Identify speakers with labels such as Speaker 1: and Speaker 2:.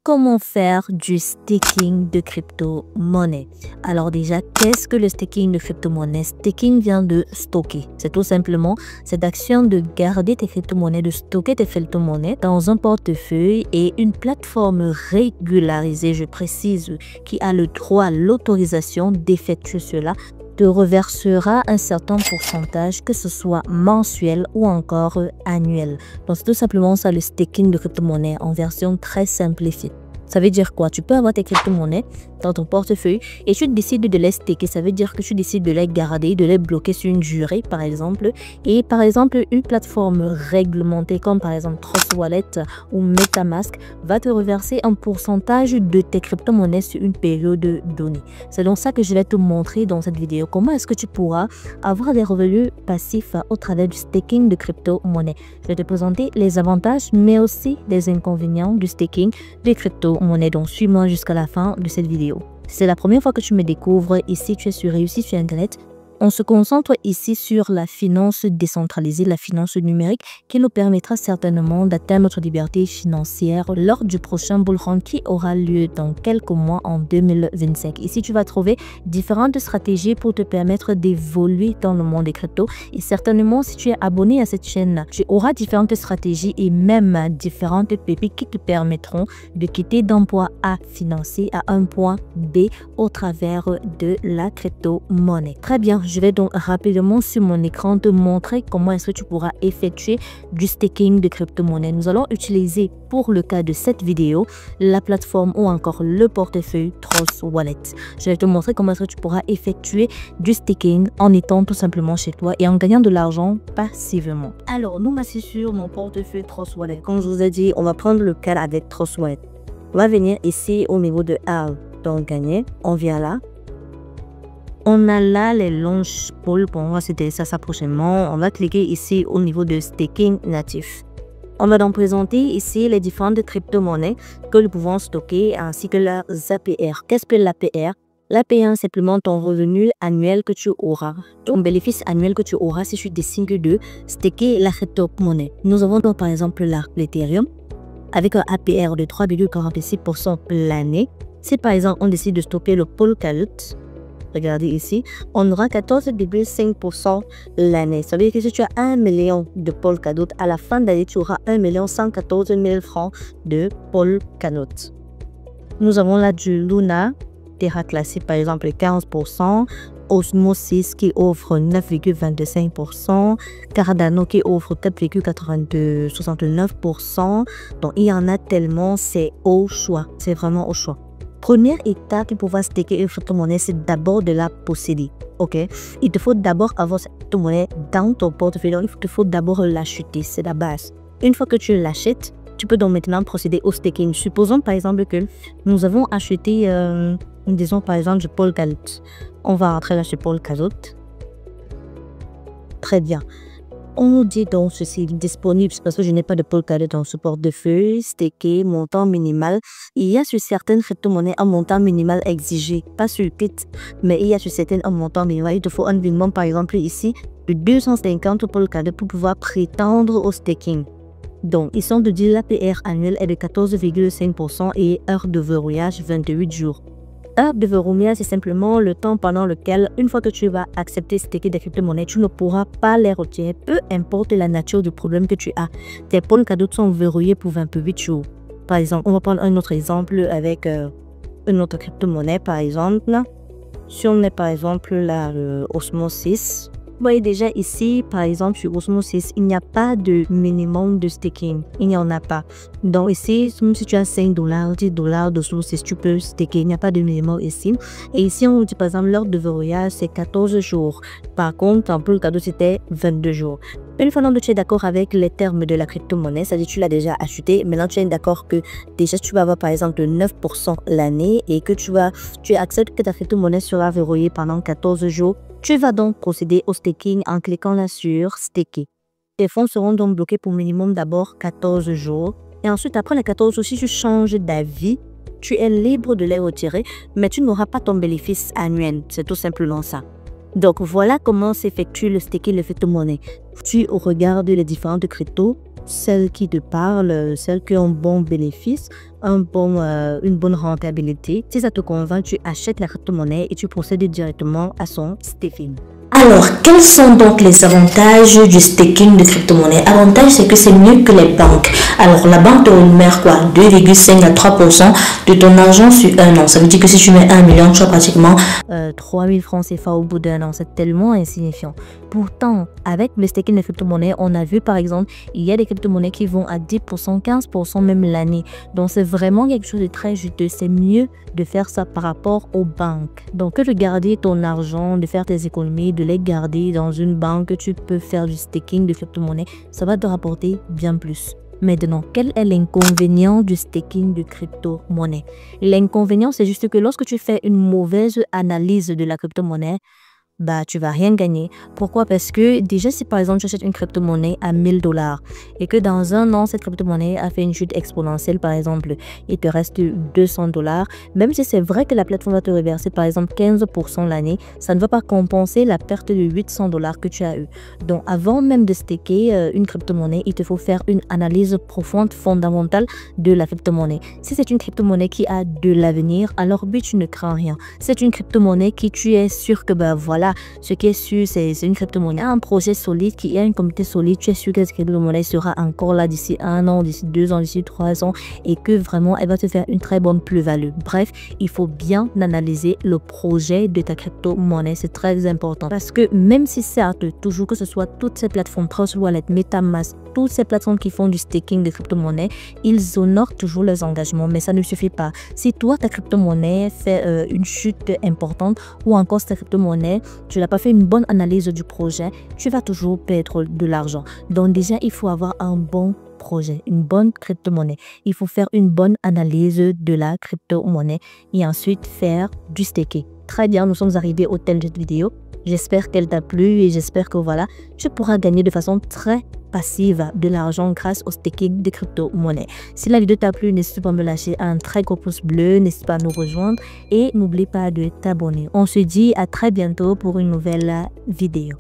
Speaker 1: comment faire du staking de crypto-monnaie. Alors déjà, qu'est-ce que le staking de crypto-monnaie? Staking vient de stocker. C'est tout simplement cette action de garder tes crypto-monnaies, de stocker tes crypto-monnaies dans un portefeuille et une plateforme régularisée, je précise, qui a le droit, l'autorisation d'effectuer cela, te reversera un certain pourcentage, que ce soit mensuel ou encore annuel. Donc c'est tout simplement ça le staking de crypto-monnaie en version très simplifiée. Ça veut dire quoi? Tu peux avoir tes crypto-monnaies dans ton portefeuille et tu décides de les staker. Ça veut dire que tu décides de les garder, de les bloquer sur une durée, par exemple. Et par exemple, une plateforme réglementée comme par exemple Trust Wallet ou MetaMask va te reverser un pourcentage de tes crypto-monnaies sur une période donnée. C'est donc ça que je vais te montrer dans cette vidéo. Comment est-ce que tu pourras avoir des revenus passifs au travers du staking de crypto-monnaie. Je vais te présenter les avantages mais aussi les inconvénients du staking de crypto-monnaie. Donc suis-moi jusqu'à la fin de cette vidéo. Si c'est la première fois que tu me découvres ici, tu es sur Réussite sur Internet. On se concentre ici sur la finance décentralisée, la finance numérique qui nous permettra certainement d'atteindre notre liberté financière lors du prochain bull run qui aura lieu dans quelques mois en 2025. Ici, tu vas trouver différentes stratégies pour te permettre d'évoluer dans le monde des cryptos. Et certainement, si tu es abonné à cette chaîne, tu auras différentes stratégies et même différentes pépites qui te permettront de quitter d'un point A financier à un point B au travers de la crypto-monnaie. Très bien. Je vais donc rapidement sur mon écran te montrer comment est-ce que tu pourras effectuer du staking de crypto-monnaie. Nous allons utiliser pour le cas de cette vidéo la plateforme ou encore le portefeuille Trust Wallet. Je vais te montrer comment est-ce que tu pourras effectuer du staking en étant tout simplement chez toi et en gagnant de l'argent passivement. Alors, nous voici sur mon portefeuille Trust Wallet. Comme je vous ai dit, on va prendre le cas avec Trust Wallet. On va venir ici au niveau de ARL. Donc, gagner. On vient là. On a là les launch pools, pour moi c'était ça prochainement. On va cliquer ici au niveau de staking natif. On va donc présenter ici les différentes crypto-monnaies que nous pouvons stocker ainsi que leurs APR. Qu'est-ce que l'APR? L'APR, c'est simplement ton revenu annuel que tu auras, ton bénéfice annuel que tu auras si tu décides de staker la crypto-monnaie. Nous avons donc par exemple l'Ethereum avec un APR de 3,46% l'année. Si par exemple on décide de stopper le Polkadot, regardez ici, on aura 14,5% l'année. Ça veut dire que si tu as 1 million de Polkadot, à la fin de l'année, tu auras 1 114 000 francs de Polkadot. Nous avons là du Luna, Terra Classic par exemple 15%, Osmosis qui offre 9,25%, Cardano qui offre 4,69%. Donc il y en a tellement, c'est au choix, c'est vraiment au choix. Première étape pour pouvoir staker une crypto-monnaie, c'est d'abord de la posséder. Ok, il te faut d'abord avoir cette crypto-monnaie dans ton portefeuille. Donc, il te faut d'abord l'acheter, c'est la base. Une fois que tu l'achètes, tu peux donc maintenant procéder au staking. Supposons par exemple que nous avons acheté, disons par exemple du Polkadot. On va rentrer là chez Polkadot. Très bien. On nous dit donc ceci disponible parce que je n'ai pas de Polkadot dans ce portefeuille, staker, montant minimal. Il y a sur certaines crypto-monnaies un montant minimal exigé, pas sur toutes, mais il y a sur certaines un montant minimal. Il te faut un minimum par exemple ici de 250 Polkadot pour pouvoir prétendre au staking. Donc, ils sont de dire l'APR annuel est de 14,5% et heure de verrouillage 28 jours. Heure de verrouillage, c'est simplement le temps pendant lequel, une fois que tu vas accepter staker des crypto-monnaies, tu ne pourras pas les retirer, peu importe la nature du problème que tu as. Tes Polkadot sont verrouillés pour 28 jours. Par exemple, on va prendre un autre exemple avec une autre crypto-monnaie, par exemple. Si on met par exemple la Osmosis, vous voyez déjà ici, par exemple, sur Osmosis, il n'y a pas de minimum de staking. Il n'y en a pas. Donc ici, même si tu as 5 $, 10 $ d'Osmosis, tu peux staker. Il n'y a pas de minimum ici. Et ici, on dit par exemple, l'heure de verrouillage, c'est 14 jours. Par contre, en Polkadot, c'était 22 jours. Une fois que tu es d'accord avec les termes de la crypto-monnaie, c'est-à-dire que tu l'as déjà acheté, maintenant tu es d'accord que déjà tu vas avoir par exemple 9% l'année et que tu acceptes que ta crypto-monnaie sera verrouillée pendant 14 jours. Tu vas donc procéder au staking en cliquant là sur staker. Tes fonds seront donc bloqués pour minimum d'abord 14 jours. Et ensuite, après les 14 jours, si tu changes d'avis, tu es libre de les retirer, mais tu n'auras pas ton bénéfice annuel. C'est tout simplement ça. Donc voilà comment s'effectue le staking de crypto-monnaie. Tu regardes les différentes cryptos, celles qui te parlent, celles qui ont un bon bénéfice, une bonne rentabilité. Si ça te convainc, tu achètes la crypto-monnaie et tu procèdes directement à son staking. Alors, quels sont donc les avantages du staking de crypto-monnaie? Avantage, c'est que c'est mieux que les banques. Alors, la banque te rémunère quoi? 2,5 à 3% de ton argent sur un an. Ça veut dire que si tu mets 1 million, tu as pratiquement 3 000 francs CFA au bout d'un an. C'est tellement insignifiant. Pourtant, avec le staking de crypto-monnaie, on a vu par exemple, il y a des crypto-monnaies qui vont à 10%, 15% même l'année. Donc, c'est vraiment quelque chose de très juteux. C'est mieux de faire ça par rapport aux banques. Donc, que de garder ton argent, de faire tes économies, de les garder dans une banque, tu peux faire du staking de crypto-monnaie. Ça va te rapporter bien plus. Maintenant, quel est l'inconvénient du staking de crypto-monnaie? L'inconvénient, c'est juste que lorsque tu fais une mauvaise analyse de la crypto-monnaie, bah, tu vas rien gagner. Pourquoi? Parce que déjà, si par exemple tu achètes une crypto-monnaie à 1000 $ et que dans un an, cette crypto-monnaie a fait une chute exponentielle, par exemple, il te reste 200 $, même si c'est vrai que la plateforme va te reverser par exemple 15% l'année, ça ne va pas compenser la perte de 800 $ que tu as eu. Donc, avant même de staker une crypto-monnaie, il te faut faire une analyse profonde, fondamentale de la crypto-monnaie. Si c'est une crypto-monnaie qui a de l'avenir, alors but, tu ne crains rien. C'est une crypto-monnaie qui tu es sûr que, bah voilà, ce qui est sûr, c'est une crypto-monnaie, un projet solide, qui a une communauté solide, tu es sûr que cette crypto-monnaie sera encore là d'ici 1 an, d'ici 2 ans, d'ici 3 ans et que vraiment elle va te faire une très bonne plus-value. Bref, il faut bien analyser le projet de ta crypto-monnaie, c'est très important parce que même si certes, toujours que ce soit toutes ces plateformes, Trust Wallet, MetaMask, toutes ces plateformes qui font du staking de crypto-monnaie, ils honorent toujours leurs engagements, mais ça ne suffit pas. Si toi, ta crypto-monnaie fait une chute importante ou encore ta crypto-monnaie, tu n'as pas fait une bonne analyse du projet, tu vas toujours perdre de l'argent. Donc déjà, il faut avoir un bon projet, une bonne crypto-monnaie. Il faut faire une bonne analyse de la crypto-monnaie et ensuite faire du staking. Très bien, nous sommes arrivés au terme de cette vidéo. J'espère qu'elle t'a plu et j'espère que voilà, tu pourras gagner de façon très passive de l'argent grâce au staking de crypto-monnaie. Si la vidéo t'a plu, n'hésite pas à me lâcher un très gros pouce bleu, n'hésite pas à nous rejoindre et n'oublie pas de t'abonner. On se dit à très bientôt pour une nouvelle vidéo.